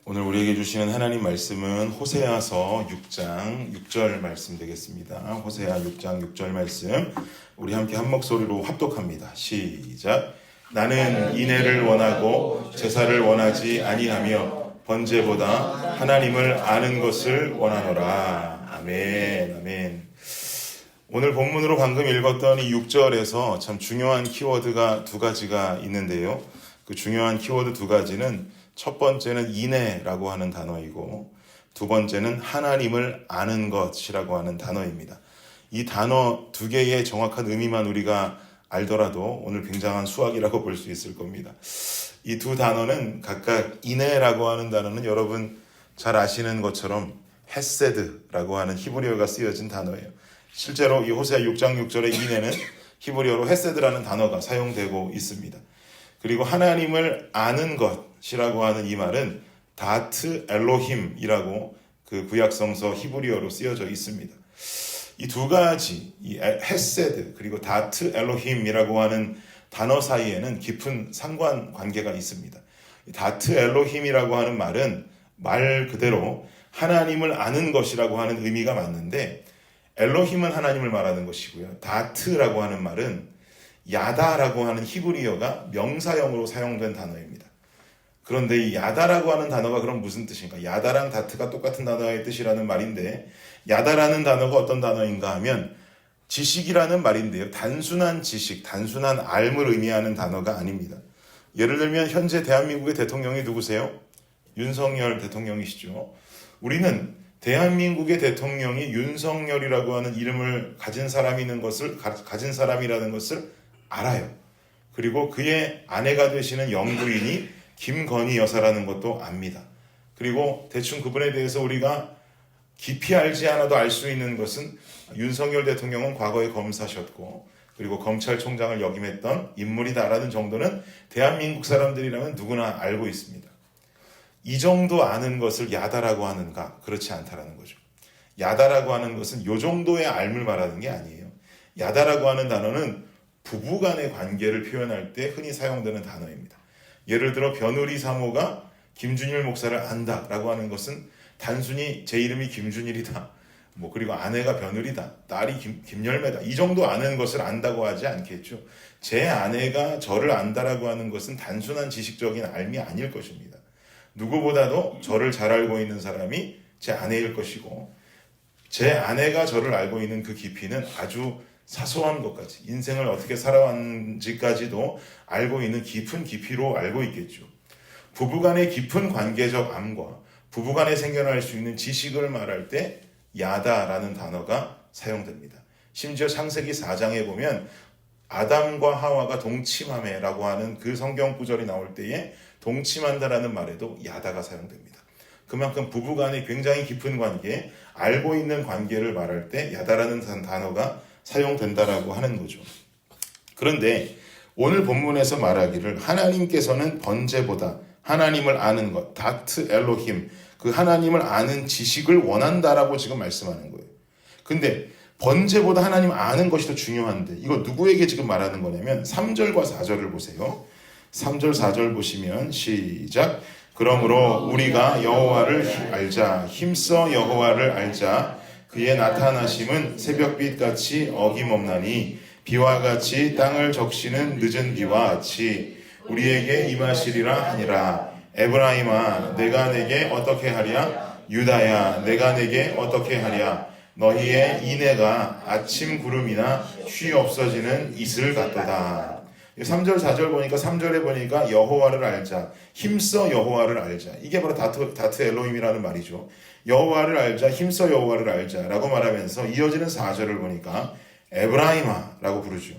오늘 우리에게 주시는 하나님 말씀은 호세아서 6장 6절 말씀 되겠습니다. 호세아 6장 6절 말씀 우리 함께 한 목소리로 합독합니다. 시작. 나는 인애를 원하고 제사를 원하지 아니하며 번제보다 하나님을 아는 것을 원하노라. 아멘. 아멘. 오늘 본문으로 방금 읽었던 이 6절에서 참 중요한 키워드가 두 가지가 있는데요. 그 중요한 키워드 두 가지는 첫 번째는 인애라고 하는 단어이고 두 번째는 하나님을 아는 것이라고 하는 단어입니다. 이 단어 두 개의 정확한 의미만 우리가 알더라도 오늘 굉장한 수학이라고 볼 수 있을 겁니다. 이 두 단어는 각각 인애라고 하는 단어는 여러분 잘 아시는 것처럼 헤세드라고 하는 히브리어가 쓰여진 단어예요. 실제로 이 호세아 6장 6절의 인애는 히브리어로 헤세드라는 단어가 사용되고 있습니다. 그리고 하나님을 아는 것이라고 하는 이 말은 다트 엘로힘이라고 그 구약성서 히브리어로 쓰여져 있습니다. 이 두 가지, 이 헤세드 그리고 다트 엘로힘이라고 하는 단어 사이에는 깊은 상관관계가 있습니다. 다트 엘로힘이라고 하는 말은 말 그대로 하나님을 아는 것이라고 하는 의미가 맞는데 엘로힘은 하나님을 말하는 것이고요. 다트라고 하는 말은 야다라고 하는 히브리어가 명사형으로 사용된 단어입니다. 그런데 이 야다라고 하는 단어가 그럼 무슨 뜻인가? 야다랑 다트가 똑같은 단어의 뜻이라는 말인데 야다라는 단어가 어떤 단어인가 하면 지식이라는 말인데요. 단순한 지식, 단순한 알을 의미하는 단어가 아닙니다. 예를 들면 현재 대한민국의 대통령이 누구세요? 윤석열 대통령이시죠. 우리는 대한민국의 대통령이 윤석열이라고 하는 이름을 가진 사람이라는 것을 알아요. 그리고 그의 아내가 되시는 영부인이 김건희 여사라는 것도 압니다. 그리고 대충 그분에 대해서 우리가 깊이 알지 않아도 알 수 있는 것은 윤석열 대통령은 과거에 검사셨고 그리고 검찰총장을 역임했던 인물이다라는 정도는 대한민국 사람들이라면 누구나 알고 있습니다. 이 정도 아는 것을 야다라고 하는가? 그렇지 않다라는 거죠. 야다라고 하는 것은 이 정도의 알을 말하는 게 아니에요. 야다라고 하는 단어는 부부 간의 관계를 표현할 때 흔히 사용되는 단어입니다. 예를 들어 변우리 사모가 김준일 목사를 안다라고 하는 것은 단순히 제 이름이 김준일이다. 그리고 아내가 변우리다. 딸이 김열매다. 이 정도 아는 것을 안다고 하지 않겠죠. 제 아내가 저를 안다라고 하는 것은 단순한 지식적인 알미 아닐 것입니다. 누구보다도 저를 잘 알고 있는 사람이 제 아내일 것이고 제 아내가 저를 알고 있는 그 깊이는 아주 사소한 것까지 인생을 어떻게 살아왔는지까지도 알고 있는 깊은 깊이로 알고 있겠죠. 부부간의 깊은 관계적 암과 부부간에 생겨날 수 있는 지식을 말할 때 야다라는 단어가 사용됩니다. 심지어 창세기 4장에 보면 아담과 하와가 동침하매라고 하는 그 성경 구절이 나올 때에 동침한다라는 말에도 야다가 사용됩니다. 그만큼 부부간의 굉장히 깊은 관계, 알고 있는 관계를 말할 때 야다라는 단어가 사용된다라고 하는 거죠. 그런데 오늘 본문에서 말하기를 하나님께서는 번제보다 하나님을 아는 것, 다트 엘로힘, 그 하나님을 아는 지식을 원한다라고 지금 말씀하는 거예요. 근데 번제보다 하나님 아는 것이 더 중요한데 이거 누구에게 지금 말하는 거냐면 3절과 4절을 보세요. 3절 4절 보시면 시작. 그러므로 우리가 여호와를 알자, 힘써 여호와를 알자. 그의 나타나심은 새벽빛같이 어김없나니 비와 같이 땅을 적시는 늦은 비와 같이 우리에게 임하시리라 하니라. 에브라임아 내가 내게 어떻게 하랴? 유다야 내가 내게 어떻게 하랴? 너희의 인애가 아침 구름이나 쉬 없어지는 이슬 같도다. 3절 4절 보니까 3절에 보니까 여호와를 알자, 힘써 여호와를 알자. 이게 바로 다트 엘로힘이라는 말이죠. 여호와를 알자, 힘써 여호와를 알자라고 말하면서 이어지는 4절을 보니까 에브라임아라고 부르죠.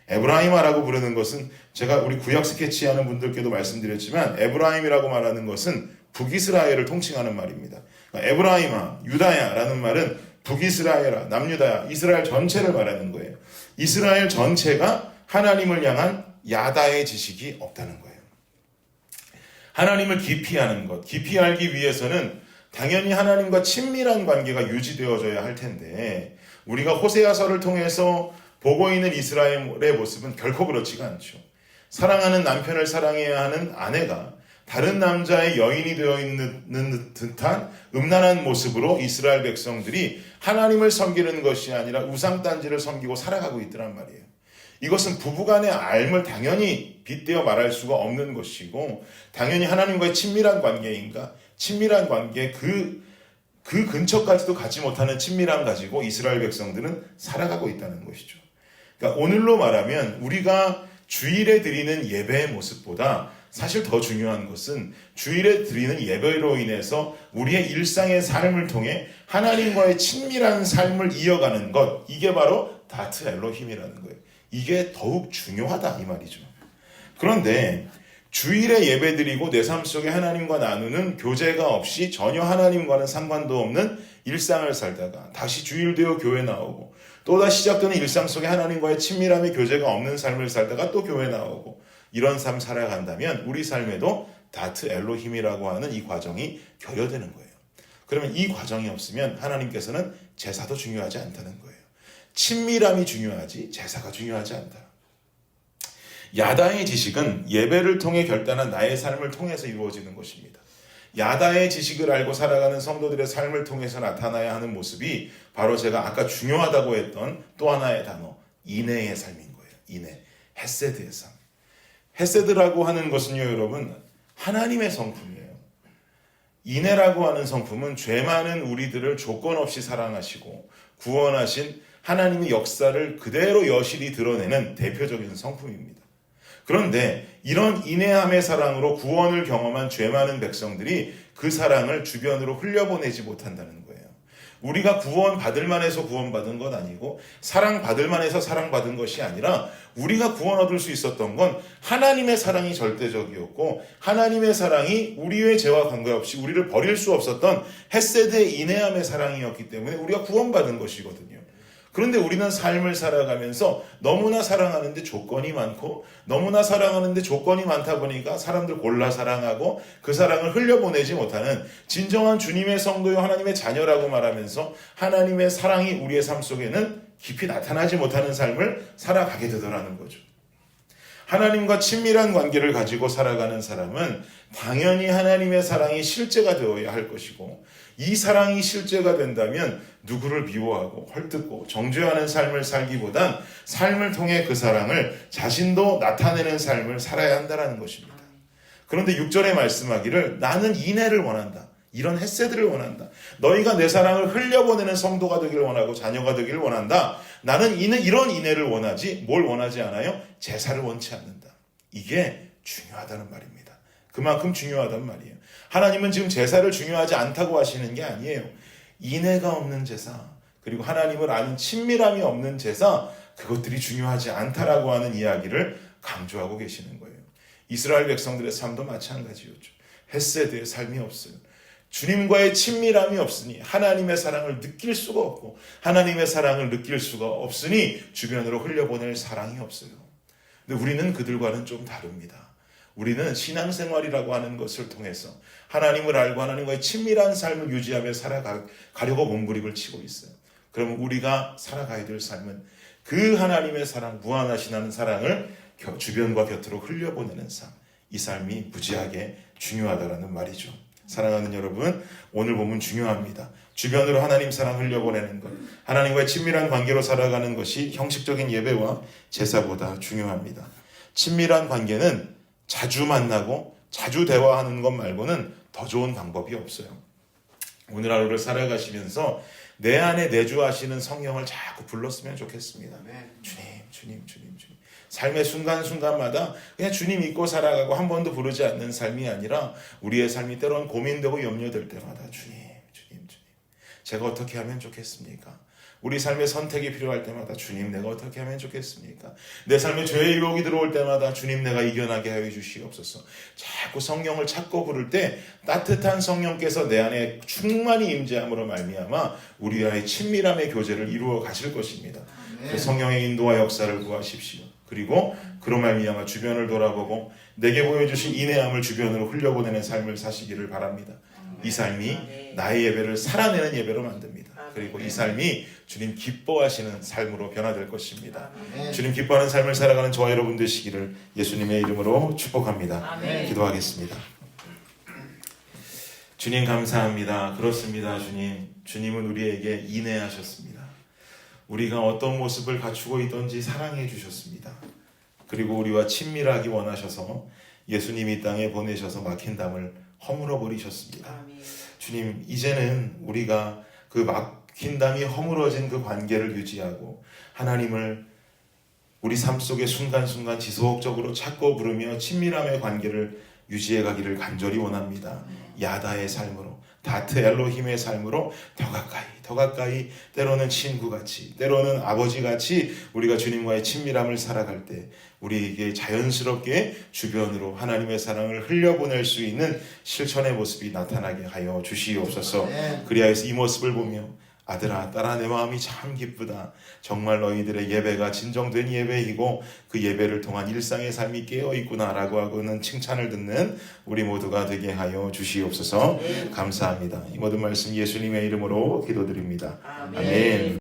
에브라임아라고 부르는 것은 제가 우리 구약 스케치하는 분들께도 말씀드렸지만 에브라임이라고 말하는 것은 북이스라엘을 통칭하는 말입니다. 그러니까 에브라임아, 유다야라는 말은 북이스라엘아, 남유다야, 이스라엘 전체를 말하는 거예요. 이스라엘 전체가 하나님을 향한 야다의 지식이 없다는 거예요. 하나님을 깊이 아는 것, 깊이 알기 위해서는 당연히 하나님과 친밀한 관계가 유지되어져야 할 텐데 우리가 호세아서를 통해서 보고 있는 이스라엘의 모습은 결코 그렇지가 않죠. 사랑하는 남편을 사랑해야 하는 아내가 다른 남자의 여인이 되어 있는 듯한 음란한 모습으로 이스라엘 백성들이 하나님을 섬기는 것이 아니라 우상단지를 섬기고 살아가고 있더란 말이에요. 이것은 부부간의 앓음을 당연히 빗대어 말할 수가 없는 것이고, 당연히 하나님과의 친밀한 관계인가, 친밀한 관계 그 근처까지도 가지 못하는 친밀함 가지고 이스라엘 백성들은 살아가고 있다는 것이죠. 그러니까 오늘로 말하면 우리가 주일에 드리는 예배의 모습보다 사실 더 중요한 것은 주일에 드리는 예배로 인해서 우리의 일상의 삶을 통해 하나님과의 친밀한 삶을 이어가는 것, 이게 바로 다트 엘로힘이라는 거예요. 이게 더욱 중요하다 이 말이죠. 그런데 주일에 예배드리고 내 삶 속에 하나님과 나누는 교제가 없이 전혀 하나님과는 상관도 없는 일상을 살다가 다시 주일 되어 교회 나오고 또다시 시작되는 일상 속에 하나님과의 친밀함의 교제가 없는 삶을 살다가 또 교회 나오고 이런 삶 살아간다면 우리 삶에도 다트 엘로힘이라고 하는 이 과정이 결여되는 거예요. 그러면 이 과정이 없으면 하나님께서는 제사도 중요하지 않다는 거예요. 친밀함이 중요하지 제사가 중요하지 않다. 야다의 지식은 예배를 통해 결단한 나의 삶을 통해서 이루어지는 것입니다. 야다의 지식을 알고 살아가는 성도들의 삶을 통해서 나타나야 하는 모습이 바로 제가 아까 중요하다고 했던 또 하나의 단어, 인애의 삶인 거예요. 인애, 헤세드의 삶. 헤세드라고 하는 것은요, 여러분, 하나님의 성품이에요. 인애라고 하는 성품은 죄 많은 우리들을 조건 없이 사랑하시고 구원하신 하나님의 역사를 그대로 여실히 드러내는 대표적인 성품입니다. 그런데 이런 인애함의 사랑으로 구원을 경험한 죄 많은 백성들이 그 사랑을 주변으로 흘려보내지 못한다는 거예요. 우리가 구원받을 만해서 구원받은 것 아니고 사랑받을 만해서 사랑받은 것이 아니라 우리가 구원 얻을 수 있었던 건 하나님의 사랑이 절대적이었고 하나님의 사랑이 우리의 죄와 관계없이 우리를 버릴 수 없었던 헤세드의 인애함의 사랑이었기 때문에 우리가 구원받은 것이거든요. 그런데 우리는 삶을 살아가면서 너무나 사랑하는데 조건이 많고 너무나 사랑하는데 조건이 많다 보니까 사람들 골라 사랑하고 그 사랑을 흘려보내지 못하는 진정한 주님의 성도요 하나님의 자녀라고 말하면서 하나님의 사랑이 우리의 삶 속에는 깊이 나타나지 못하는 삶을 살아가게 되더라는 거죠. 하나님과 친밀한 관계를 가지고 살아가는 사람은 당연히 하나님의 사랑이 실제가 되어야 할 것이고 이 사랑이 실제가 된다면 누구를 미워하고 헐뜯고 정죄하는 삶을 살기보단 삶을 통해 그 사랑을 자신도 나타내는 삶을 살아야 한다는 것입니다. 그런데 6절에 말씀하기를 나는 인애를 원한다. 이런 헤세드를 원한다. 너희가 내 사랑을 흘려보내는 성도가 되기를 원하고 자녀가 되기를 원한다. 나는 이런 인애를 원하지 뭘 원하지 않아요? 제사를 원치 않는다. 이게 중요하다는 말입니다. 그만큼 중요하단 말이에요. 하나님은 지금 제사를 중요하지 않다고 하시는 게 아니에요. 인애가 없는 제사, 그리고 하나님을 아는 친밀함이 없는 제사, 그것들이 중요하지 않다라고 하는 이야기를 강조하고 계시는 거예요. 이스라엘 백성들의 삶도 마찬가지였죠. 헤세드의 삶이 없어요. 주님과의 친밀함이 없으니 하나님의 사랑을 느낄 수가 없고 하나님의 사랑을 느낄 수가 없으니 주변으로 흘려보낼 사랑이 없어요. 근데 우리는 그들과는 좀 다릅니다. 우리는 신앙생활이라고 하는 것을 통해서 하나님을 알고 하나님과의 친밀한 삶을 유지하며 살아가려고 몸부림을 치고 있어요. 그러면 우리가 살아가야 될 삶은 그 하나님의 사랑, 무한하신 하는 사랑을 주변과 곁으로 흘려보내는 삶. 이 삶이 무지하게 중요하다라는 말이죠. 사랑하는 여러분, 오늘 보면 중요합니다. 주변으로 하나님 사랑 흘려보내는 것, 하나님과의 친밀한 관계로 살아가는 것이 형식적인 예배와 제사보다 중요합니다. 친밀한 관계는 자주 만나고 자주 대화하는 것 말고는 더 좋은 방법이 없어요. 오늘 하루를 살아가시면서 내 안에 내주하시는 성령을 자꾸 불렀으면 좋겠습니다. 주님, 주님, 주님, 주님. 삶의 순간순간마다 그냥 주님 믿고 살아가고 한 번도 부르지 않는 삶이 아니라 우리의 삶이 때로는 고민되고 염려될 때마다 주님, 주님, 주님. 제가 어떻게 하면 좋겠습니까? 우리 삶의 선택이 필요할 때마다 주님 내가 어떻게 하면 좋겠습니까? 내 삶에 죄의 유혹이 들어올 때마다 주님 내가 이겨나게 하여 주시옵소서. 자꾸 성령을 찾고 부를 때 따뜻한 성령께서 내 안에 충만히 임재함으로 말미암아 우리와의 친밀함의 교제를 이루어 가실 것입니다. 그 성령의 인도와 역사를 구하십시오. 그리고 그로 말미암아 주변을 돌아보고 내게 보여주신 인애함을 주변으로 흘려보내는 삶을 사시기를 바랍니다. 이 삶이 나의 예배를 살아내는 예배로 만듭니다. 그리고 이 삶이 주님 기뻐하시는 삶으로 변화될 것입니다. 주님 기뻐하는 삶을 살아가는 저와 여러분 되시기를 예수님의 이름으로 축복합니다. 기도하겠습니다. 주님 감사합니다. 그렇습니다, 주님. 주님은 우리에게 인애하셨습니다. 우리가 어떤 모습을 갖추고 있던지 사랑해 주셨습니다. 그리고 우리와 친밀하기 원하셔서 예수님이 이 땅에 보내셔서 막힌 담을 허물어 버리셨습니다. 아멘. 주님, 이제는 우리가 그 막힌 담이 허물어진 그 관계를 유지하고 하나님을 우리 삶 속에 순간순간 지속적으로 찾고 부르며 친밀함의 관계를 유지해 가기를 간절히 원합니다. 야다의 삶으로, 다트 엘로힘의 삶으로 더 가까이 때로는 친구같이, 때로는 아버지같이 우리가 주님과의 친밀함을 살아갈 때 우리에게 자연스럽게 주변으로 하나님의 사랑을 흘려보낼 수 있는 실천의 모습이 나타나게 하여 주시옵소서. 그리하여서 이 모습을 보며 아들아, 딸아, 내 마음이 참 기쁘다. 정말 너희들의 예배가 진정된 예배이고 그 예배를 통한 일상의 삶이 깨어있구나라고 하고는 칭찬을 듣는 우리 모두가 되게 하여 주시옵소서. 감사합니다. 이 모든 말씀 예수님의 이름으로 기도드립니다. 아멘.